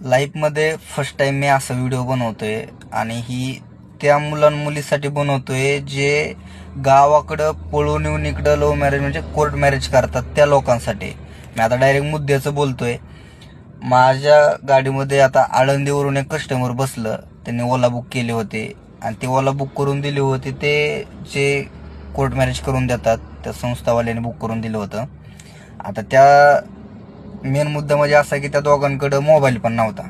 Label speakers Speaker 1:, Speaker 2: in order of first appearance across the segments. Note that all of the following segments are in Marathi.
Speaker 1: लाईफमध्ये फर्स्ट टाइम मी असा व्हिडिओ बनवतोय आणि ही त्या मुलीसाठी बनवतोय जे गावाकडं पळून येऊन इकडं लव्ह मॅरेज म्हणजे कोर्ट मॅरेज करतात त्या लोकांसाठी. मी आता डायरेक्ट मुद्द्याचं बोलतोय. माझ्या गाडीमध्ये आता आळंदीवरून एक कस्टमर बसलं, त्यांनी ओला बुक केले होते आणि ते ओला बुक करून दिले होते ते जे कोर्ट मॅरेज करून देतात त्या संस्थावाल्याने बुक करून दिलं होतं. आता त्या मेन मुद्दा म्हणजे असा की त्या दोघांकडं मोबाईल पण नव्हता.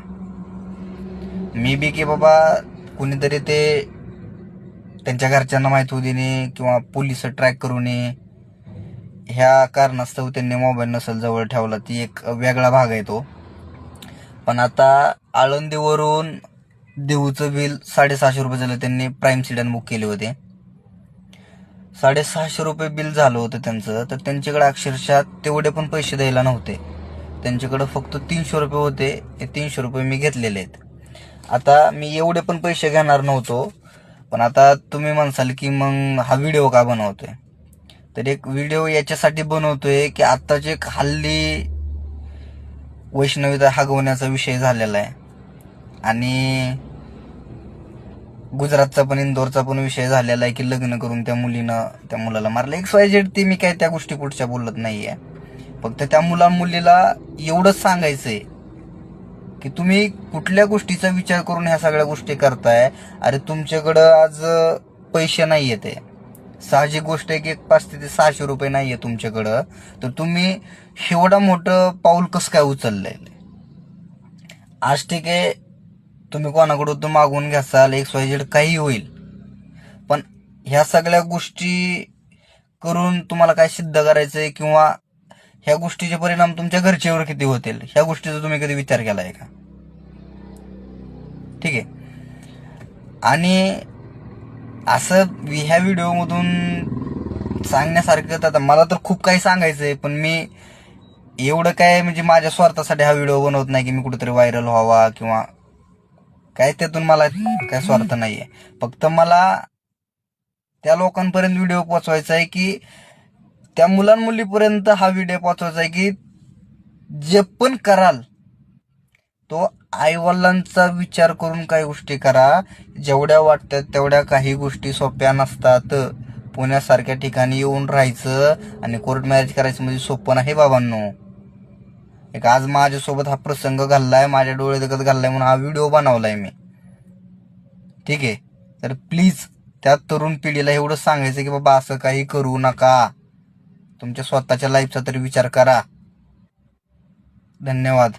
Speaker 1: मी बी की बाबा कुणीतरी ते त्यांच्या घरच्यांना माहीत होऊ देणे किंवा पोलिस ट्रॅक करू नये ह्या कारणास्तव त्यांनी मोबाईल नसेल जवळ ठेवला, ती एक वेगळा भाग आहे तो. पण आता आळंदीवरून देऊचं बिल 650 रुपये झालं. त्यांनी प्राईम सीडन बुक केले होते. 650 रुपये बिल झालं होतं त्यांचं. तर त्यांच्याकडे अक्षरशः तेवढे पण पैसे द्यायला नव्हते. त्यांच्याकडे फक्त 300 रुपये होते. ते 300 रुपये मी घेतलेले आहेत. आता मी एवढे पण पैसे घेणार नव्हतो, पण आता तुम्ही म्हणसाल की मग हा व्हिडिओ का बनवतोय. तर एक व्हिडिओ याच्यासाठी बनवतोय की आत्ताचे एक हल्ली वैष्णवीता हगवण्याचा विषय झालेला आहे आणि गुजरातचा पण इंदोरचा पण विषय झालेला आहे की लग्न करून त्या मुलाला मारलं. XYZ ते मी काय त्या गोष्टी पुढच्या बोलत नाहीये. फक्त त्या मुलीला एवढंच सांगायचंय की तुम्ही कुठल्या गोष्टीचा विचार करून ह्या सगळ्या गोष्टी करताय. अरे तुमच्याकडं आज पैसे नाही येते, साहजिक गोष्ट आहे की 500 ते 600 रुपये नाहीये तुमच्याकडं, तर तुम्ही एवढं मोठं पाऊल कसं काय उचललंय. आज ठीक आहे तुम्ही कोणाकडून तो मागून घ्याल, XYZ काही होईल, पण ह्या सगळ्या गोष्टी करून तुम्हाला काय सिद्ध करायचंय किंवा ह्या गोष्टीचे परिणाम तुमच्या घरच्यावर किती होतील ह्या गोष्टीचा तुम्ही कधी विचार केलाय का. ठीक आहे. आणि असं ह्या व्हिडिओमधून सांगण्यासारखं आता मला तर खूप काही सांगायचंय, पण मी एवढं काय म्हणजे माझ्या स्वार्थासाठी हा व्हिडिओ बनवत नाही की मी कुठेतरी व्हायरल व्हावा किंवा काय, त्यातून मला काय स्वार्थ नाहीये. फक्त मला त्या लोकांपर्यंत व्हिडिओ पोहोचवायचा आहे की त्या मुलीपर्यंत हा व्हिडिओ पोहोचवायचा आहे की जे पण कराल तो आईवडिलांचा विचार करून काही गोष्टी करा. जेवढ्या वाटतात तेवढ्या काही गोष्टी सोप्या नसतात. पुण्यासारख्या ठिकाणी येऊन राहायचं आणि कोर्ट मॅरेज करायचं म्हणजे सोपं नाही बाबांनो. एक आज माझ्यासोबत हा प्रसंग घडलाय, माझ्या डोळे देखत घडलाय म्हणून हा व्हिडिओ बनवलाय मी. ठीक आहे. तर प्लीज त्या तरुण पिढीला एवढं सांगायचं की बाबा असं काही करू नका. तुमच्या स्वतःच्या लाईफचा तरी विचार करा. धन्यवाद.